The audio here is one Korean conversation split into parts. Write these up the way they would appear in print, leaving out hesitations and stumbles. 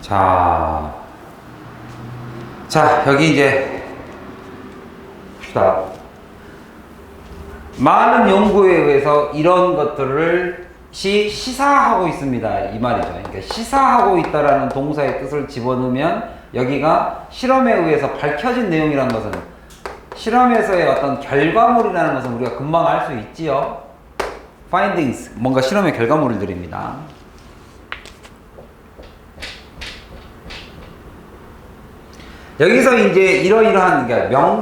자, 여기 이제 봅시다. 많은 연구에 의해서 이런 것들을 시사하고 있습니다. 이 말이죠. 그러니까 시사하고 있다라는 동사의 뜻을 집어넣으면 여기가 실험에 의해서 밝혀진 내용이라는 것은 실험에서의 어떤 결과물이라는 것은 우리가 금방 알 수 있지요. findings, 뭔가 실험의 결과물들입니다. 여기서 이제 이러이러한 그러니까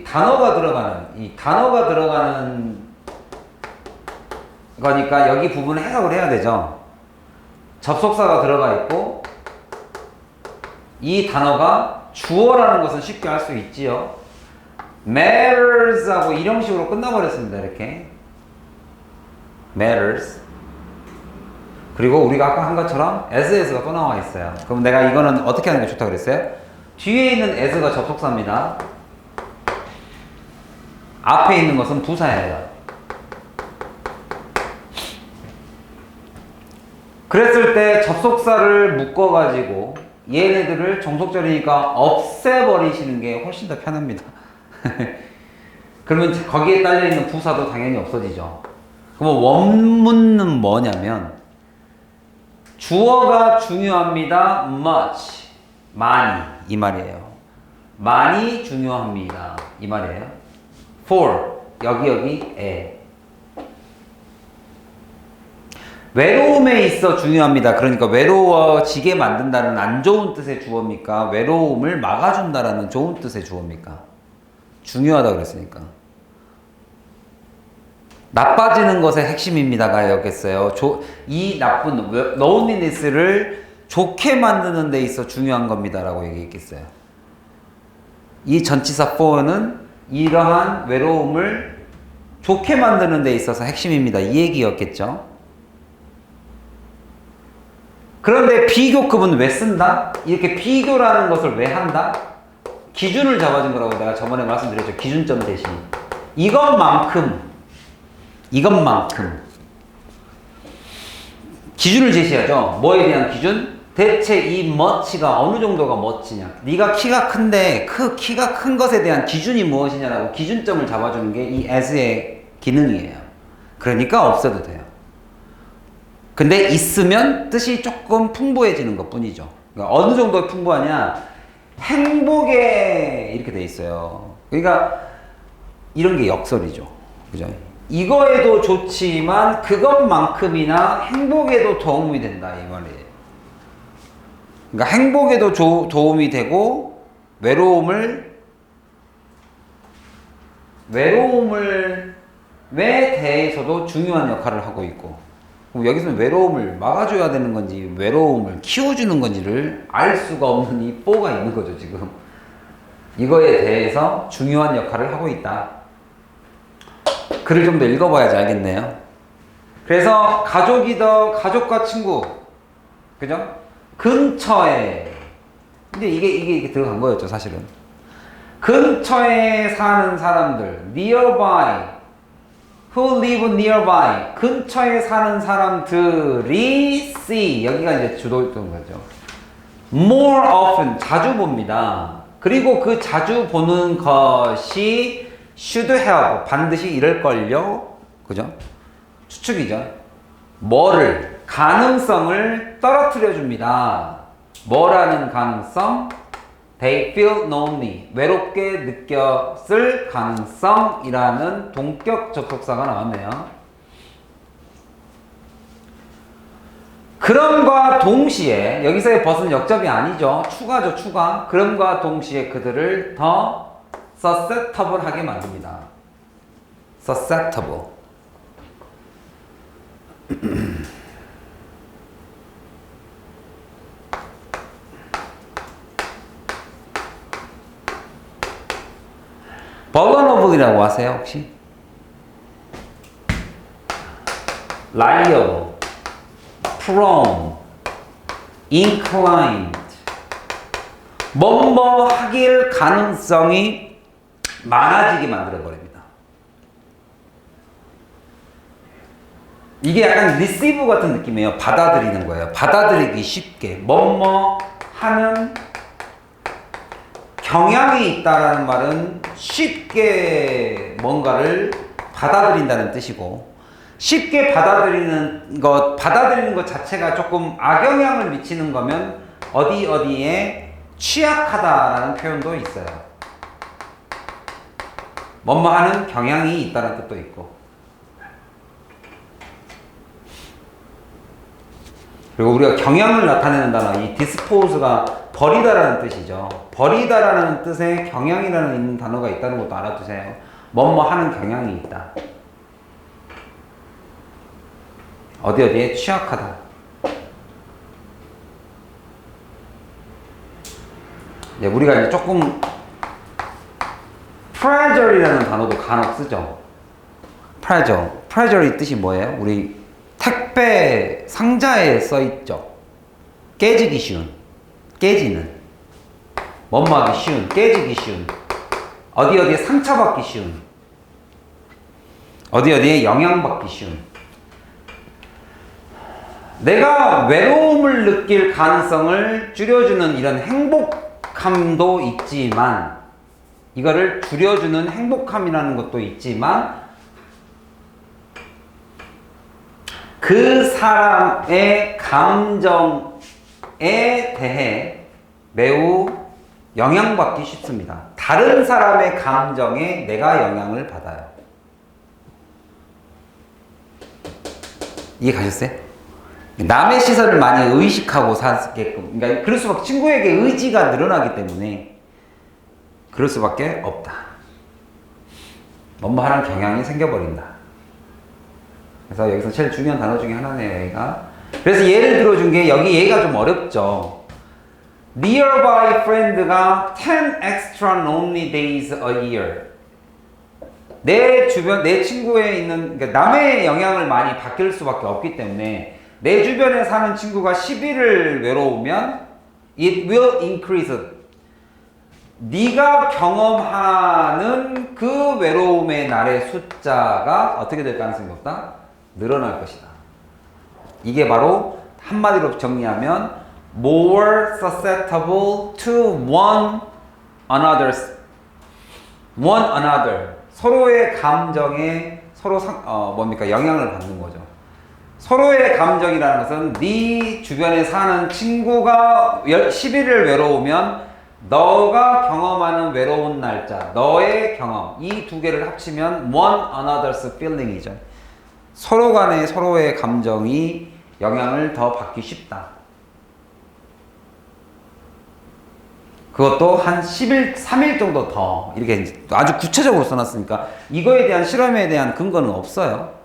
단어가 들어가는 거니까 여기 부분을 해석을 해야 되죠. 접속사가 들어가 있고 이 단어가 주어라는 것은 쉽게 알 수 있지요. matters 하고 이런 형식으로 끝나버렸습니다. 이렇게 matters. 그리고 우리가 아까 한 것처럼 as가 또 나와 있어요. 그럼 내가 이거는 어떻게 하는 게 좋다고 그랬어요? 뒤에 있는 as가 접속사입니다. 앞에 있는 것은 부사예요. 그랬을 때 접속사를 묶어가지고 얘네들을 종속절이니까 없애버리시는 게 훨씬 더 편합니다. 그러면 거기에 딸려있는 부사도 당연히 없어지죠. 그럼 원문은 뭐냐면 주어가 중요합니다. much, 많이 이 말이에요. 많이 중요합니다 이 말이에요. for, 여기에 외로움에 있어 중요합니다. 그러니까 외로워지게 만든다는 안 좋은 뜻의 주어입니까? 외로움을 막아준다라는 좋은 뜻의 주어입니까? 중요하다 그랬으니까. 나빠지는 것의 핵심입니다가 여겼어요. 이 나쁜 loneliness를 좋게 만드는 데 있어 중요한 겁니다라고 얘기했겠어요. 이 전치사 for는 이러한 외로움을 좋게 만드는 데 있어서 핵심입니다. 이 얘기였겠죠. 그런데 비교급은 왜 쓴다? 이렇게 비교라는 것을 왜 한다? 기준을 잡아준 거라고 내가 저번에 말씀드렸죠. 기준점 대신. 이것만큼 기준을 제시하죠. 뭐에 대한 기준? 대체 이 much가 어느 정도가 much냐? 네가 키가 큰데 그 키가 큰 것에 대한 기준이 무엇이냐라고 기준점을 잡아주는 게 이 as의 기능이에요. 그러니까 없어도 돼요. 근데 있으면 뜻이 조금 풍부해지는 것 뿐이죠. 그러니까 어느 정도 풍부하냐? 행복에 이렇게 돼 있어요. 그러니까 이런 게 역설이죠. 그죠? 이거에도 좋지만 그것만큼이나 행복에도 도움이 된다 이 말이에요. 그러니까 행복에도 도움이 되고 외로움에 대해서도 중요한 역할을 하고 있고 그럼 여기서는 외로움을 막아줘야 되는 건지 외로움을 키워주는 건지를 알 수가 없는 이 뽀가 있는 거죠 지금. 이거에 대해서 중요한 역할을 하고 있다. 글을 좀 더 읽어봐야지 알겠네요. 그래서 가족과 친구, 그죠? 근처에 근데 이게 들어간 거였죠 사실은. 근처에 사는 사람들, nearby, who live nearby, 근처에 사는 사람들이 see, 여기가 이제 주도했던 거죠. more often, 자주 봅니다. 그리고 그 자주 보는 것이 should have, 반드시 이럴걸요. 그죠? 추측이죠. 가능성을 떨어뜨려 줍니다. 뭐라는 가능성? They feel lonely. 외롭게 느꼈을 가능성이라는 동격 접속사가 나왔네요. 그럼과 동시에, 여기서의 벗은 역접이 아니죠. 추가죠, 추가. 그럼과 동시에 그들을 더 susceptible 하게 만듭니다. susceptible. vulnerable이라고 아세요 혹시? liable, prone, inclined, 뭐뭐 하길 가능성이 많아지게 만들어버립니다. 이게 약간 receive 같은 느낌이에요. 받아들이는 거예요. 받아들이기 쉽게 뭐뭐 하는 경향이 있다라는 말은 쉽게 뭔가를 받아들인다는 뜻이고, 쉽게 받아들이는 것 자체가 조금 악영향을 미치는 거면 어디에 취약하다라는 표현도 있어요. 뭐뭐 하는 경향이 있다는 뜻도 있고. 그리고 우리가 경향을 나타내는 단어, 이 dispose가 버리다라는 뜻이죠. 버리다라는 뜻에 경향이라는 있는 단어가 있다는 것도 알아두세요. 뭐뭐 하는 경향이 있다. 어디에 취약하다. 이제 우리가 이제 조금 presure이라는 단어도 간혹 쓰죠. presure의 뜻이 뭐예요? 우리 택배 상자에 써 있죠. 깨지기 쉬운, 깨지는, 뭐뭐하기 쉬운, 깨지기 쉬운, 어디에 상처받기 쉬운, 어디에 영향받기 쉬운. 내가 외로움을 느낄 가능성을 줄여주는 이런 행복함도 있지만, 이거를 줄여주는 행복함이라는 것도 있지만, 그 사람의 감정에 대해 매우 영향받기 쉽습니다. 다른 사람의 감정에 내가 영향을 받아요. 이해 가셨어요? 남의 시선을 많이 의식하고 살게끔, 그러니까 그럴 수밖에, 친구에게 의지가 늘어나기 때문에 그럴 수밖에 없다. 뭐뭐 하는 경향이 생겨버린다. 그래서 여기서 제일 중요한 단어 중에 하나네요, 얘가. 그래서 예를 들어준 게, 여기 얘가 좀 어렵죠. Nearby friend가 10 extra lonely days a year. 내 주변, 내 친구에 있는, 그러니까 남의 영향을 많이 받을 수밖에 없기 때문에 내 주변에 사는 친구가 10일을 외로우면 it will increase. 네가 경험하는 그 외로움의 날의 숫자가 어떻게 될 가능성이 높다? 늘어날 것이다. 이게 바로 한마디로 정리하면 more susceptible to one another. 서로의 감정에 영향을 받는 거죠. 서로의 감정이라는 것은 네 주변에 사는 친구가 10일을 외로우면 너가 경험하는 외로운 날짜, 너의 경험, 이 두 개를 합치면 one another's feeling이죠. 서로 간에 서로의 감정이 영향을 더 받기 쉽다. 그것도 한 3일 정도 더, 이렇게 아주 구체적으로 써놨으니까 이거에 대한 실험에 대한 근거는 없어요.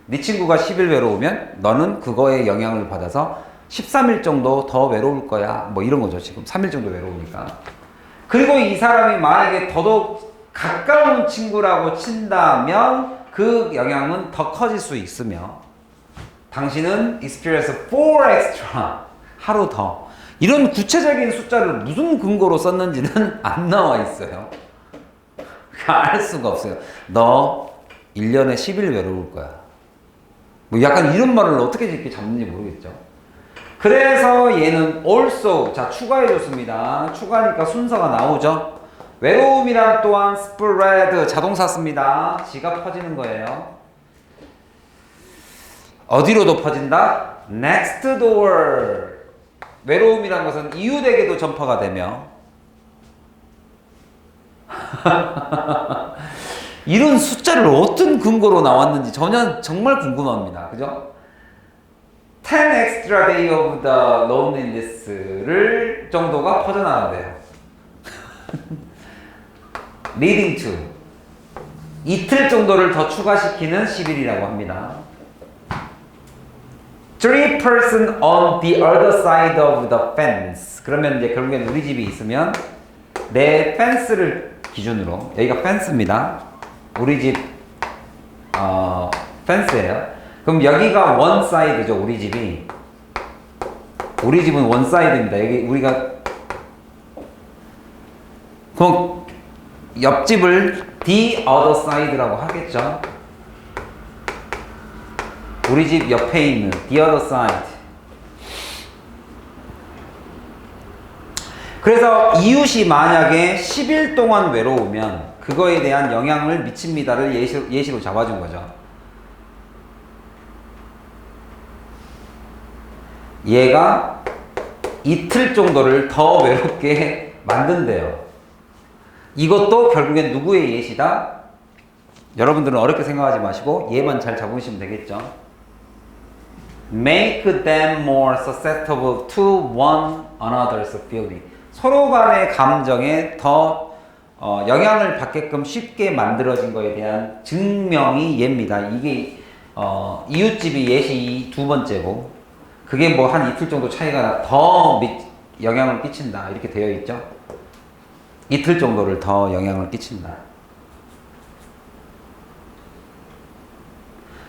네 친구가 10일 외로우면 너는 그거에 영향을 받아서 13일 정도 더 외로울 거야. 뭐 이런 거죠. 지금 3일 정도 외로우니까. 그리고 이 사람이 만약에 더더욱 가까운 친구라고 친다면 그 영향은 더 커질 수 있으며, 당신은 experience 4 extra, 하루 더. 이런 구체적인 숫자를 무슨 근거로 썼는지는 안 나와 있어요. 알 수가 없어요. 너 1년에 10일 외로울 거야. 뭐 약간 이런 말을 어떻게 이렇게 잡는지 모르겠죠. 그래서 얘는 also, 자, 추가해줬습니다. 추가니까 순서가 나오죠. 외로움이란 또한 spread, 자동사 씁니다. 지가 퍼지는 거예요. 어디로도 퍼진다? next door. 외로움이란 것은 이웃에게도 전파가 되며 이런 숫자를 어떤 근거로 나왔는지 정말 궁금합니다. 그죠? 10 extra day of the loneliness를 정도가 퍼져나간대요. leading to 이틀 정도를 더 추가시키는 10일이라고 합니다. 3 person on the other side of the fence. 그러면 이제 결국엔 우리 집이 있으면 내 펜스를 기준으로, 여기가 펜스입니다. 우리 집 펜스예요. 그럼 여기가 원 사이드죠. 우리 집이. 우리 집은 원 사이드입니다. 여기 우리가 그럼 옆집을 the other side라고 하겠죠. 우리 집 옆에 있는 the other side. 그래서 이웃이 만약에 10일 동안 외로우면 그거에 대한 영향을 미칩니다를 예시로 잡아준 거죠. 얘가 이틀 정도를 더 외롭게 만든대요. 이것도 결국엔 누구의 예시다? 여러분들은 어렵게 생각하지 마시고 얘만 잘 잡으시면 되겠죠. Make them more susceptible to one another's feeling. 서로 간의 감정에 더 영향을 받게끔 쉽게 만들어진 거에 대한 증명이 얘입니다. 이게 이웃집이 예시 두 번째고, 그게 뭐 한 이틀 정도 차이가 더 영향을 끼친다 이렇게 되어 있죠. 이틀 정도를 더 영향을 끼친다.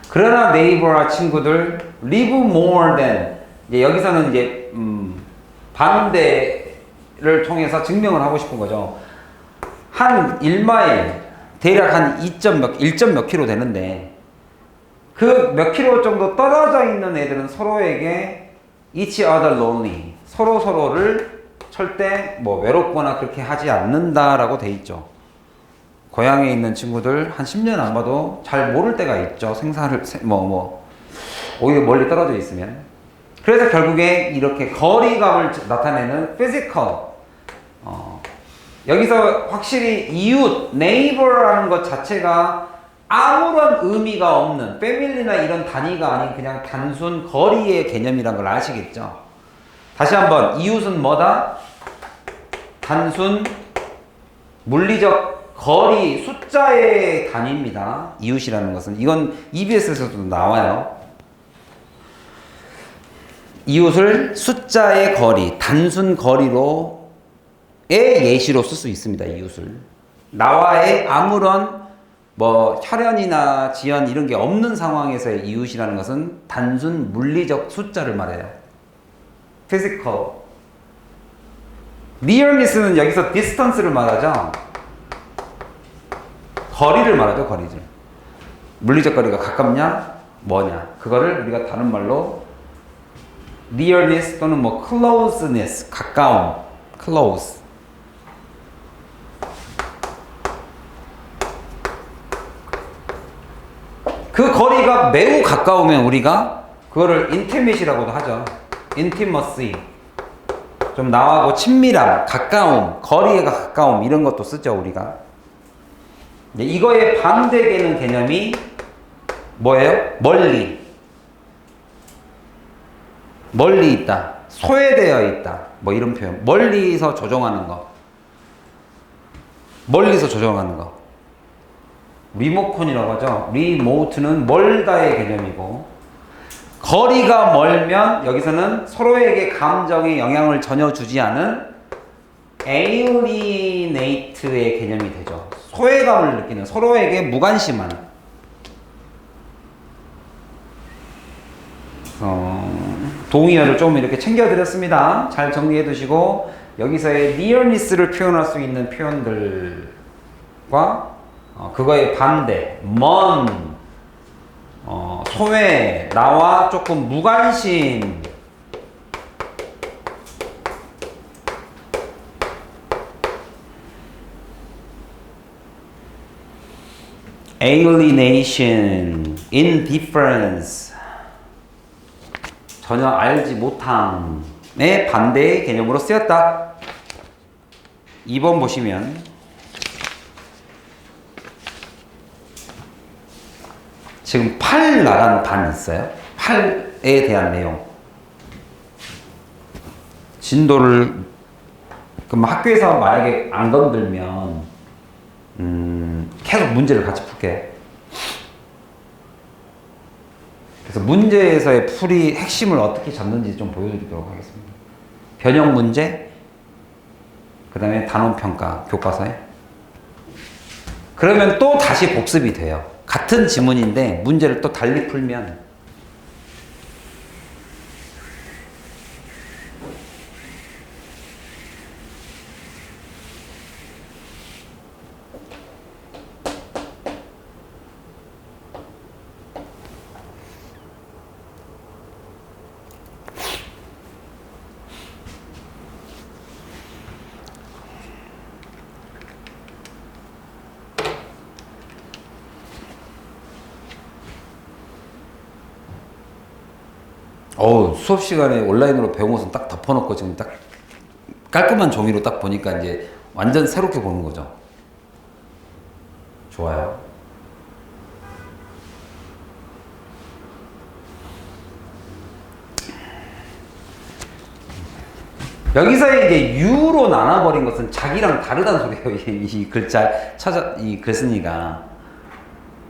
그러나 네이버와 친구들 live more than, 이제 여기서는 이제 반대를 통해서 증명을 하고 싶은 거죠. 한 1마일 대략 한 1점 몇 킬로 되는데 그 몇 킬로 정도 떨어져 있는 애들은 서로에게 each other lonely, 서로를 절대 뭐 외롭거나 그렇게 하지 않는다라고 돼 있죠. 고향에 있는 친구들 한 10년 안 봐도 잘 모를 때가 있죠. 오히려 멀리 떨어져 있으면. 그래서 결국에 이렇게 거리감을 나타내는 physical, 여기서 확실히 이웃, neighbor라는 것 자체가 아무런 의미가 없는, 패밀리나 이런 단위가 아닌 그냥 단순 거리의 개념이란 걸 아시겠죠? 다시 한번, 이웃은 뭐다? 단순 물리적 거리, 숫자의 단위입니다. 이웃이라는 것은. 이건 EBS에서도 나와요. 이웃을 숫자의 거리, 단순 거리로의 예시로 쓸 수 있습니다. 이웃을. 나와의 아무런 뭐 혈연이나 지연 이런 게 없는 상황에서의 이웃이라는 것은 단순 물리적 숫자를 말해요. physical. nearness는 여기서 distance를 말하죠. 거리를 말하죠. 거리를. 물리적 거리가 가깝냐 뭐냐, 그거를 우리가 다른 말로 nearness 또는 뭐 closeness, 가까움, close. 그 거리가 매우 가까우면 우리가 그거를 intimacy라고도 하죠. intimacy. 좀 나하고 친밀함, 가까움, 거리가 가까움 이런 것도 쓰죠, 우리가. 이거의 반대되는 개념이 뭐예요? 멀리. 멀리 있다. 소외되어 있다. 뭐 이런 표현. 멀리서 조종하는 거. 멀리서 조종하는 거. 리모컨이라고 하죠. 리모트는 멀다의 개념이고, 거리가 멀면 여기서는 서로에게 감정에 영향을 전혀 주지 않은 alienate의 개념이 되죠. 소외감을 느끼는, 서로에게 무관심한. 동의어를 좀 이렇게 챙겨드렸습니다. 잘 정리해 두시고, 여기서의 nearness를 표현할 수 있는 표현들과 그거의 반대, 먼, 소외, 나와 조금 무관심, alienation, indifference, 전혀 알지 못함의 반대의 개념으로 쓰였다. 2번 보시면 지금 8 나간 반 있어요. 8에 대한 내용. 진도를 그럼 학교에서 만약에 안 건들면 계속 문제를 같이 풀게. 그래서 문제에서의 풀이 핵심을 어떻게 잡는지 좀 보여드리도록 하겠습니다. 변형 문제, 그 다음에 단원평가 교과서에. 그러면 또 다시 복습이 돼요. 같은 지문인데 문제를 또 달리 풀면. 수업 시간에 온라인으로 배운 것은 딱 덮어놓고 지금 딱 깔끔한 종이로 딱 보니까 이제 완전 새롭게 보는 거죠. 좋아요. 여기서 이제 U로 나눠버린 것은 자기랑 다르다는 소리예요. 이 글자, 이 글쓴이가.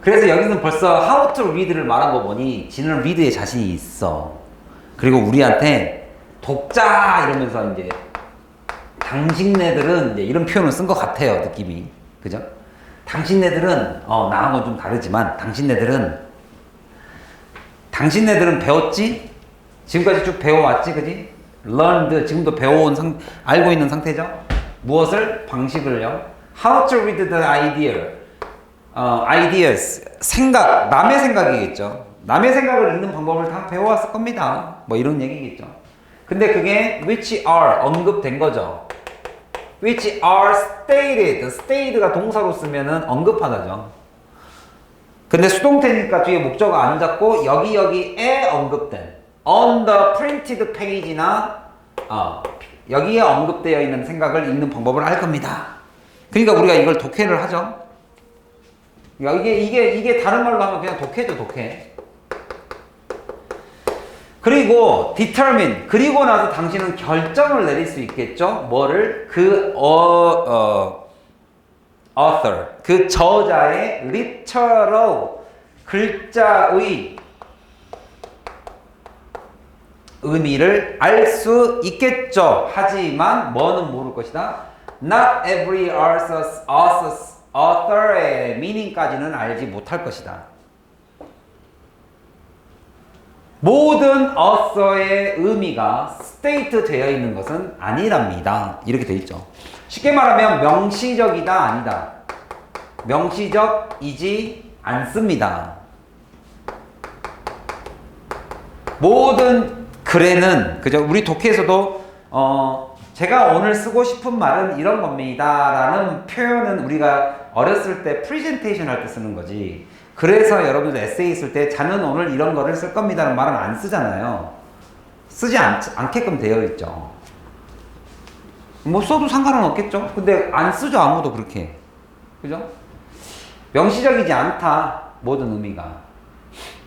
그래서 여기서는 벌써 how to read를 말한 거 보니 지는 read에 자신이 있어. 그리고 우리한테 독자 이러면서 이제 당신네들은 이제 이런 표현을 쓴 것 같아요. 느낌이. 그죠? 당신네들은 나하고는 좀 다르지만 당신네들은 배웠지? 지금까지 쭉 배워왔지? 그지? learned 지금도 배워온 알고 있는 상태죠. 무엇을? 방식을요. How to read the idea. ideas 생각, 남의 생각이겠죠. 남의 생각을 읽는 방법을 다 배워왔을 겁니다. 뭐 이런 얘기겠죠. 근데 그게 which are 언급된 거죠. which are stated. stated가 동사로 쓰면은 언급하다죠. 근데 수동태니까 뒤에 목적어 안 잡고 여기에 언급된 on the printed page나 여기에 언급되어 있는 생각을 읽는 방법을 알 겁니다. 그러니까 우리가 이걸 독해를 하죠. 그러니까 이게 다른 말로 하면 그냥 독해죠, 독해. 그리고 determine 그리고 나서 당신은 결정을 내릴 수 있겠죠. 뭐를? 그 author 그 저자의 literal 글자의 의미를 알 수 있겠죠. 하지만 뭐는 모를 것이다. Not every author의 meaning까지는 알지 못할 것이다. 모든 author의 의미가 state 되어 있는 것은 아니랍니다. 이렇게 되어 있죠. 쉽게 말하면 명시적이다, 아니다. 명시적이지 않습니다. 모든 글에는 그죠? 우리 독해에서도 제가 오늘 쓰고 싶은 말은 이런 겁니다 라는 표현은 우리가 어렸을 때 프레젠테이션 할 때 쓰는 거지. 그래서 여러분들 에세이 쓸 때 자는 오늘 이런 거를 쓸 겁니다 라는 말은 안 쓰잖아요. 쓰지 않게끔 되어 있죠. 뭐 써도 상관은 없겠죠. 근데 안 쓰죠, 아무도 그렇게. 그죠? 명시적이지 않다, 모든 의미가.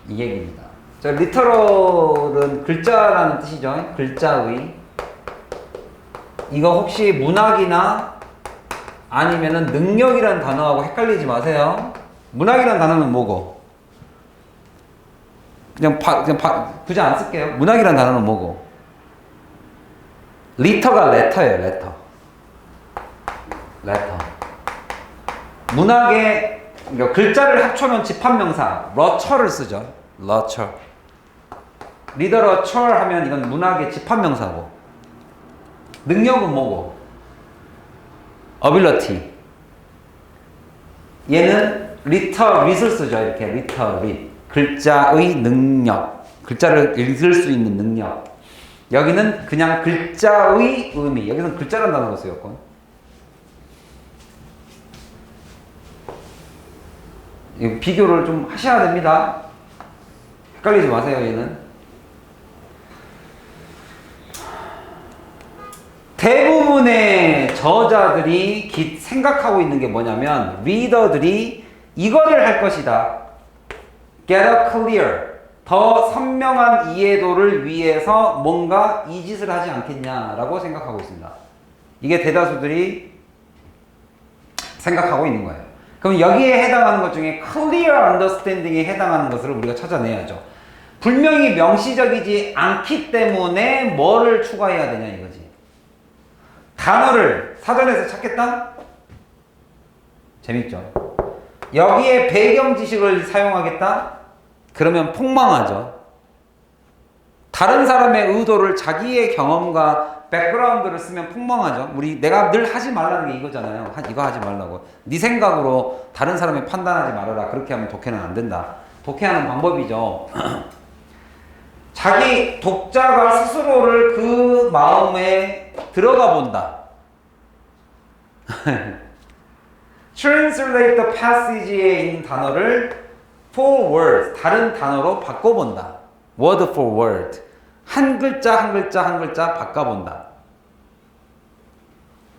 이 얘기입니다. 자, 리터럴은 글자라는 뜻이죠. 글자의. 이거 혹시 문학이나 아니면은 능력이라는 단어하고 헷갈리지 마세요. 문학이라는 단어는 뭐고? 그냥 굳이 안 쓸게요. 문학이라는 단어는 뭐고? 리터가 레터예요, 레터. 레터. 문학의 그러니까 글자를 합쳐놓은 집합명사, 러처를 쓰죠. 러처. 리더러처 하면 이건 문학의 집합명사고. 능력은 뭐고? ability. 얘는 literate 쓰죠. 이렇게 literate. 글자의 능력. 글자를 읽을 수 있는 능력. 여기는 그냥 글자의 의미. 여기서는 글자라는 단어가 쓰였고. 비교를 좀 하셔야 됩니다. 헷갈리지 마세요, 얘는. 대부분의 저자들이 생각하고 있는 게 뭐냐면 리더들이 이거를 할 것이다. Get a clear. 더 선명한 이해도를 위해서 뭔가 이 짓을 하지 않겠냐라고 생각하고 있습니다. 이게 대다수들이 생각하고 있는 거예요. 그럼 여기에 해당하는 것 중에 clear understanding에 해당하는 것을 우리가 찾아내야죠. 분명히 명시적이지 않기 때문에 뭐를 추가해야 되냐 이거지. 단어를 사전에서 찾겠다? 재밌죠? 여기에 배경 지식을 사용하겠다? 그러면 폭망하죠. 다른 사람의 의도를 자기의 경험과 백그라운드를 쓰면 폭망하죠. 내가 늘 하지 말라는 게 이거잖아요. 이거 하지 말라고. 네 생각으로 다른 사람이 판단하지 말아라. 그렇게 하면 독해는 안 된다. 독해하는 방법이죠. 자기 독자가 스스로를 그 마음에 들어가 본다. Translate the passage에 있는 단어를 for words, 다른 단어로 바꿔본다. Word for word. 한 글자 한 글자 한 글자 바꿔본다.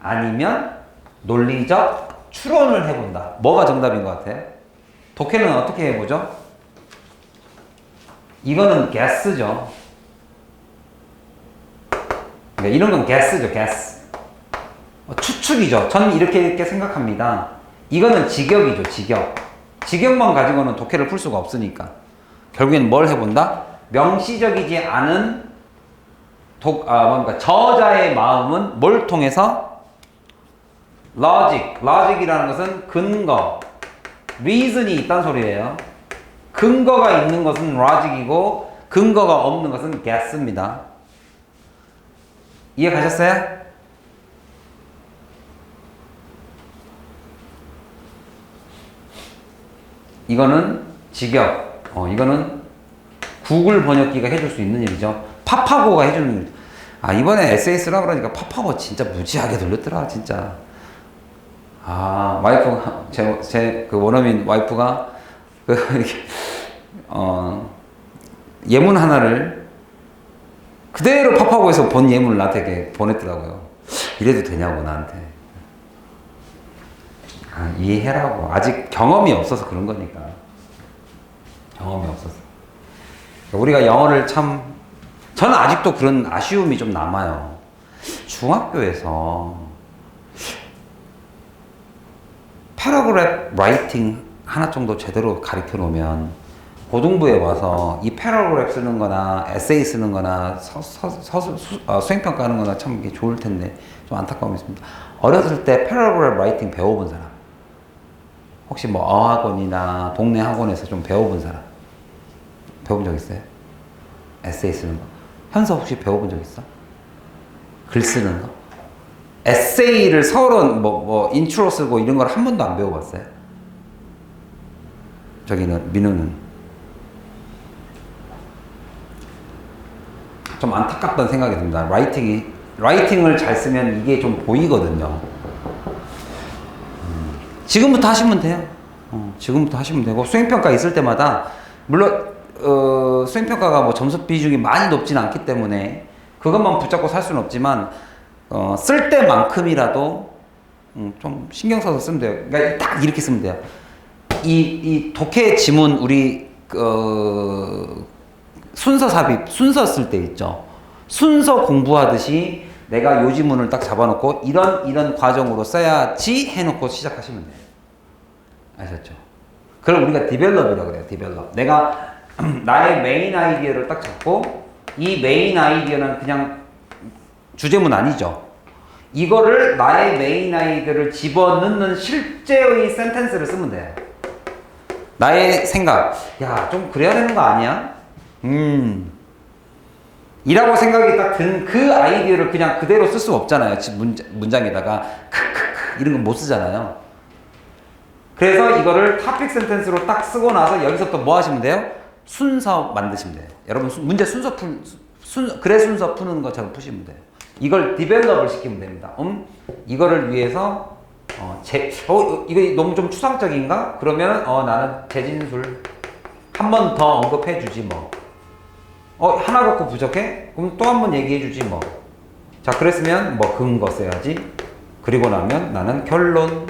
아니면 논리적 추론을 해본다. 뭐가 정답인 것 같아요? 독해는 어떻게 해보죠? 이거는 guess죠. 그러니까 이런 건 guess죠, guess. 추측이죠. 저는 이렇게 생각합니다. 이거는 직역이죠, 직역. 직역만 가지고는 독해를 풀 수가 없으니까. 결국엔 뭘 해본다? 명시적이지 않은 뭔가 저자의 마음은 뭘 통해서? logic이라는 것은 근거, reason이 있다는 소리예요. 근거가 있는 것은 logic이고 근거가 없는 것은 guess입니다. 이해 가셨어요? 이거는 직역, 이거는 구글 번역기가 해줄 수 있는 일이죠. 파파고가 해주는 일. 이번에 에세이 쓰라 그러니까 파파고 진짜 무지하게 돌렸더라, 진짜. 와이프가, 그 원어민 와이프가, 예문 하나를 그대로 파파고에서 본 예문을 나한테 보냈더라고요. 이래도 되냐고, 나한테. 이해해라고. 아직 경험이 없어서 그런 거니까. 경험이 없어서. 우리가 영어를 저는 아직도 그런 아쉬움이 좀 남아요. 중학교에서 패러그래프 라이팅 하나 정도 제대로 가르쳐 놓으면 고등부에 와서 이 패러그래프 쓰는 거나 에세이 쓰는 거나 수행평가 하는 거나 참 이게 좋을 텐데 좀 안타까움이 있습니다. 어렸을 때 패러그래프 라이팅 배워본 사람? 혹시 뭐 어학원이나 동네 학원에서 좀 배워본 사람? 배워본 적 있어요? 에세이 쓰는 거? 현서 혹시 배워본 적 있어? 글 쓰는 거? 에세이를 서론 인트로 쓰고 이런 걸 한 번도 안 배워봤어요? 저기는 민우는 좀 안타깝다는 생각이 듭니다. 라이팅을 잘 쓰면 이게 좀 보이거든요. 지금부터 하시면 돼요. 지금부터 하시면 되고 수행평가 있을 때마다 물론 수행평가가 뭐 점수 비중이 많이 높지는 않기 때문에 그것만 붙잡고 살 수는 없지만 쓸 때만큼이라도 좀 신경 써서 쓰면 돼요. 그러니까 딱 이렇게 쓰면 돼요. 이 독해 지문 우리 순서 삽입 순서 쓸 때 있죠. 순서 공부하듯이 내가 요 지문을 딱 잡아놓고 이런 과정으로 써야지 해놓고 시작하시면 돼요. 아셨죠? 그걸 우리가 디벨롭이라고 그래요. 디벨롭. 내가 나의 메인 아이디어를 딱 잡고 이 메인 아이디어는 그냥 주제문 아니죠. 이거를 나의 메인 아이디어를 집어넣는 실제의 센텐스를 쓰면 돼요. 나의 생각. 야, 좀 그래야 되는 거 아니야? 이라고 생각이 딱 든 그 아이디어를 그냥 그대로 쓸 수 없잖아요. 문장에다가 크크크 이런 건 못 쓰잖아요. 그래서 이거를 토픽 센텐스로 딱 쓰고 나서 여기서부터 뭐 하시면 돼요? 순서 만드시면 돼요. 여러분 문제 순서 글의 순서 푸는 것처럼 푸시면 돼요. 이걸 디벨롭을 시키면 됩니다. 이거를 위해서 이거 너무 좀 추상적인가? 그러면 나는 재진술 한 번 더 언급해 주지 뭐. 하나 갖고 부족해? 그럼 또 한 번 얘기해 주지 뭐. 자, 그랬으면 뭐 근거 써야지. 그리고 나면 나는 결론,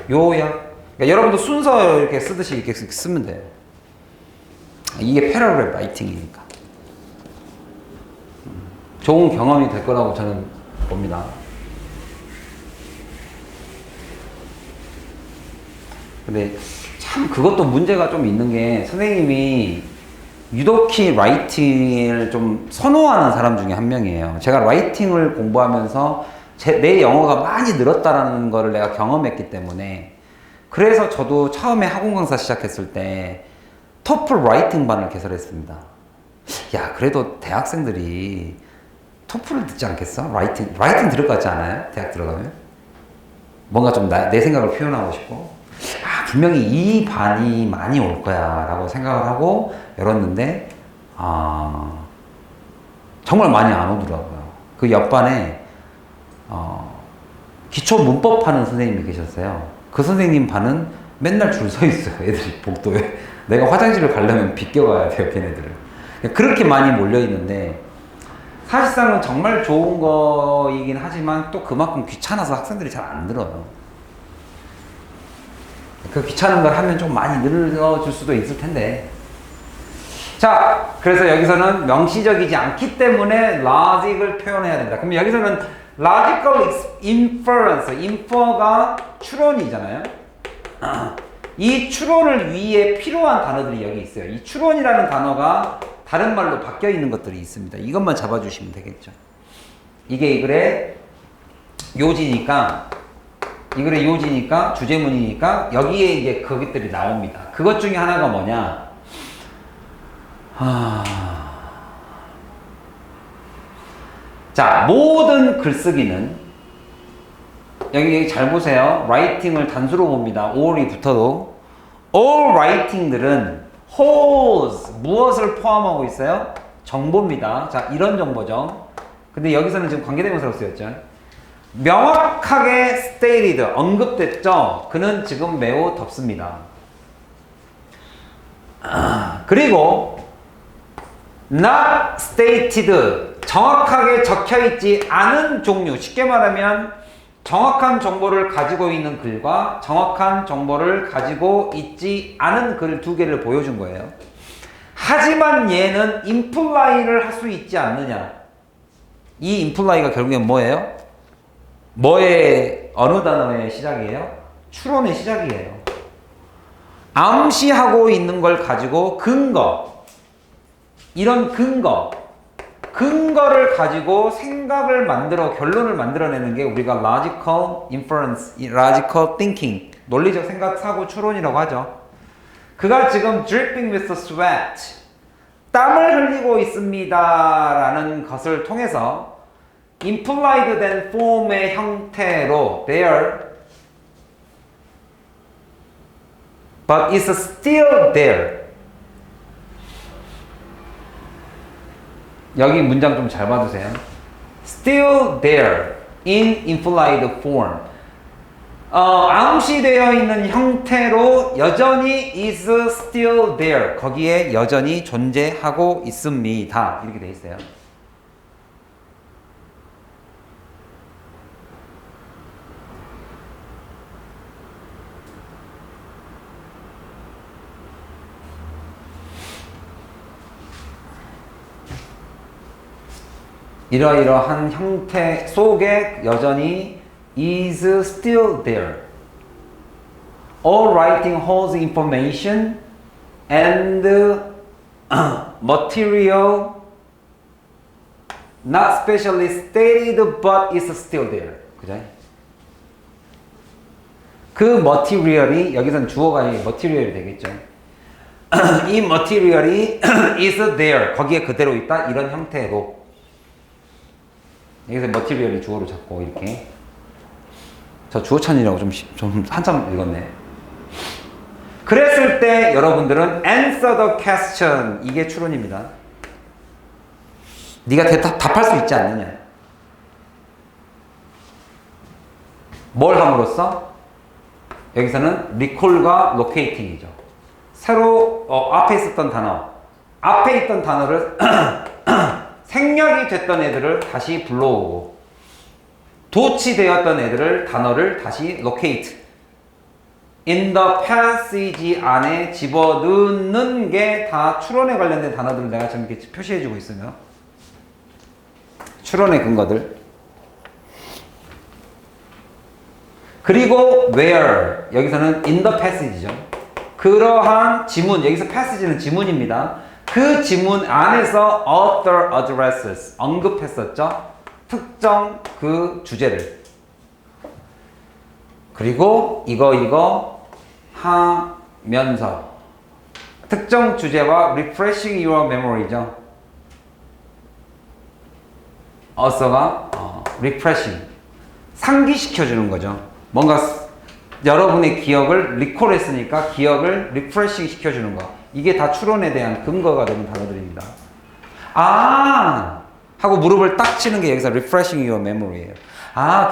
요약. 그러니까 여러분도 순서 이렇게 쓰듯이 이렇게 쓰면 돼요. 이게 패러그래프 라이팅이니까. 좋은 경험이 될 거라고 저는 봅니다. 근데 참 그것도 문제가 좀 있는 게 선생님이 유독히 라이팅을 좀 선호하는 사람 중에 한 명이에요. 제가 라이팅을 공부하면서 내 영어가 많이 늘었다라는 거를 내가 경험했기 때문에 그래서 저도 처음에 학원 강사 시작했을 때 토플 라이팅 반을 개설했습니다. 야, 그래도 대학생들이 토플을 듣지 않겠어? 라이팅 들을 것 같지 않아요? 대학 들어가면? 뭔가 좀 내 생각을 표현하고 싶고 분명히 이 반이 많이 올 거야 라고 생각을 하고 열었는데 정말 많이 안 오더라고요. 그 옆반에 기초 문법 하는 선생님이 계셨어요. 그 선생님 반은 맨날 줄 서 있어요. 애들이 복도에. 내가 화장실을 가려면 비껴가야 돼요, 걔네들을. 그렇게 많이 몰려 있는데 사실상은 정말 좋은 거이긴 하지만 또 그만큼 귀찮아서 학생들이 잘 안 들어요. 그 귀찮은 걸 하면 좀 많이 늘어줄 수도 있을 텐데. 자, 그래서 여기서는 명시적이지 않기 때문에 logic을 표현해야 된다. 그럼 여기서는 logical inference, infer가 추론이잖아요. 이 추론을 위해 필요한 단어들이 여기 있어요. 이 추론이라는 단어가 다른 말로 바뀌어 있는 것들이 있습니다. 이것만 잡아주시면 되겠죠. 이게 이 글의 요지니까, 이 글의 요지니까, 주제문이니까 여기에 이제 그것들이 나옵니다. 그것 중에 하나가 뭐냐? 자, 모든 글쓰기는 여기 잘 보세요. writing을 단수로 봅니다. all이 붙어도 all writing들은 holds 무엇을 포함하고 있어요? 정보입니다. 자, 이런 정보죠. 근데 여기서는 지금 관계대명사로 쓰였죠. 명확하게 stated 언급됐죠. 그는 지금 매우 덥습니다. 그리고 not stated 정확하게 적혀있지 않은 종류, 쉽게 말하면 정확한 정보를 가지고 있는 글과 정확한 정보를 가지고 있지 않은 글 두 개를 보여준 거예요. 하지만 얘는 imply를 할 수 있지 않느냐. 이 imply가 결국엔 뭐예요? 어느 단어의 시작이에요? 추론의 시작이에요. 암시하고 있는 걸 가지고 이런 근거를 가지고 생각을 결론을 만들어내는 게 우리가 logical inference, logical thinking, 논리적 생각, 사고, 추론이라고 하죠. 그가 지금 dripping with sweat, 땀을 흘리고 있습니다 라는 것을 통해서 implied 된 form의 형태로 there, but it's still there. 여기 문장 좀 잘 봐주세요. Still there in implied form. 암시되어 있는 형태로 여전히 is still there. 거기에 여전히 존재하고 있습니다. 이렇게 돼 있어요. 이러이러한 형태 속에 여전히 is still there. All writing holds information and material not specially stated but is still there. 그죠? 그 material이 여기서는 주어가 material이 되겠죠. 이 material이 is there. 거기에 그대로 있다. 이런 형태로. 여기서 머티리얼이 주어로 잡고 이렇게 저 주어찬이라고 좀 한참 읽었네. 그랬을 때 여러분들은 answer the question 이게 추론입니다. 네가 답할 수 있지 않느냐. 뭘 함으로써? 여기서는 recall과 locating이죠. 새로 앞에 있었던 앞에 있던 단어를 생략이 됐던 애들을 다시 불러오고 도치되었던 단어를 다시 locate in the passage 안에 집어넣는 게 다 추론에 관련된 단어들을 내가 지금 이렇게 표시해주고 있으면 추론의 근거들. 그리고 where 여기서는 in the passage죠. 그러한 지문, 여기서 passage는 지문입니다. 그 지문 안에서 author addresses 언급했었죠. 특정 그 주제를. 그리고 이거 하면서 특정 주제와 refreshing your memory죠. author가 refreshing 상기시켜주는 거죠. 뭔가 여러분의 기억을 recall 했으니까 기억을 refreshing 시켜주는 거. 이게 다 추론에 대한 근거가 되는 단어들입니다. 하고 무릎을 딱 치는 게 여기서 refreshing your memory예요.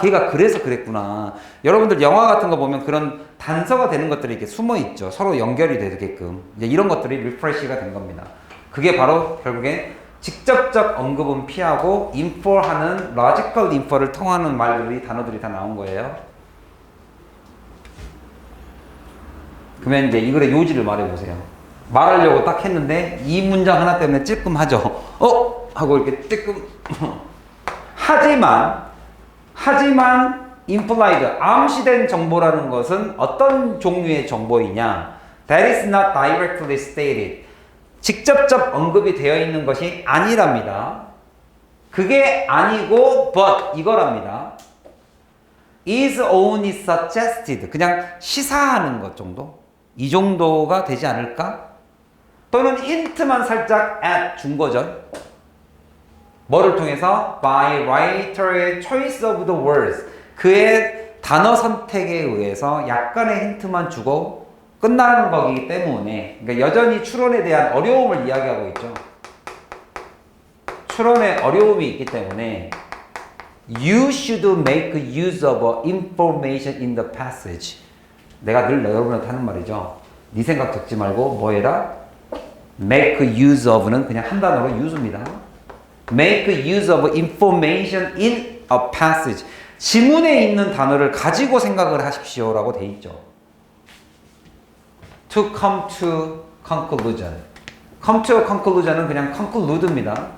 걔가 그래서 그랬구나. 여러분들 영화 같은 거 보면 그런 단서가 되는 것들이 이렇게 숨어 있죠. 서로 연결이 되게끔. 이제 이런 것들이 refresh가 된 겁니다. 그게 바로 결국에 직접적 언급은 피하고 infer하는 logical infer를 통하는 말들이 단어들이 다 나온 거예요. 그러면 이제 이 글의 요지를 말해보세요. 말하려고 딱 했는데 이 문장 하나 때문에 찔끔하죠. 하고 이렇게 찔끔. 하지만 implied, 암시된 정보라는 것은 어떤 종류의 정보이냐? That is not directly stated. 직접적 언급이 되어 있는 것이 아니랍니다. 그게 아니고 but 이거랍니다. is only suggested. 그냥 시사하는 것 정도? 이 정도가 되지 않을까? 또는 힌트만 살짝 준 거죠. 뭐를 통해서? By writer의 choice of the words. 그의 단어 선택에 의해서 약간의 힌트만 주고 끝나는 거기 때문에, 그러니까 여전히 추론에 대한 어려움을 이야기하고 있죠. 추론에 어려움이 있기 때문에 You should make use of information in the passage. 내가 늘 여러분한테 하는 말이죠. 네 생각 적지 말고 뭐 해라? Make use of는 그냥 한 단어로 use입니다. Make use of information in a passage. 지문에 있는 단어를 가지고 생각을 하십시오 라고 돼 있죠. To come to conclusion. Come to conclusion은 그냥 conclude입니다.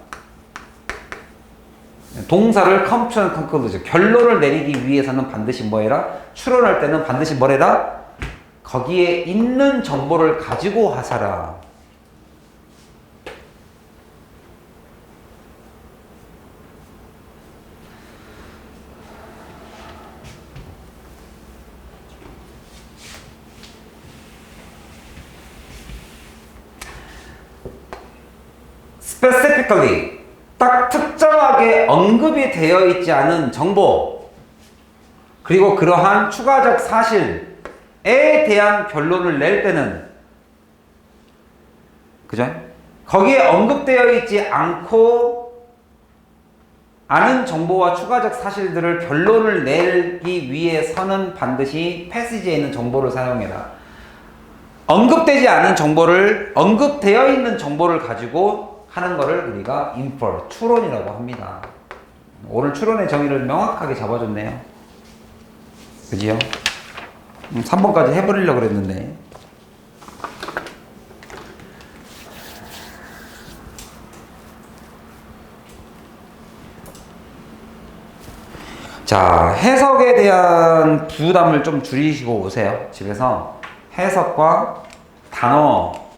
동사를 come to conclusion. 결론을 내리기 위해서는 반드시 뭐 해라? 추론할 때는 반드시 뭐 해라? 거기에 있는 정보를 가지고 하사라. specifically 딱 특정하게 언급이 되어 있지 않은 정보 그리고 그러한 추가적 사실에 대한 결론을 낼 때는 그죠? 거기에 언급되어 있지 않고 아는 정보와 추가적 사실들을 결론을 내기 위해서는 반드시 패시지에 있는 정보를 사용해라. 언급되지 않은 정보를 언급되어 있는 정보를 가지고 하는 거를 우리가 infer, 추론이라고 합니다. 오늘 추론의 정의를 명확하게 잡아줬네요. 그지요? 3번까지 해버리려고 그랬는데. 자, 해석에 대한 부담을 좀 줄이시고 오세요. 집에서 해석과 단어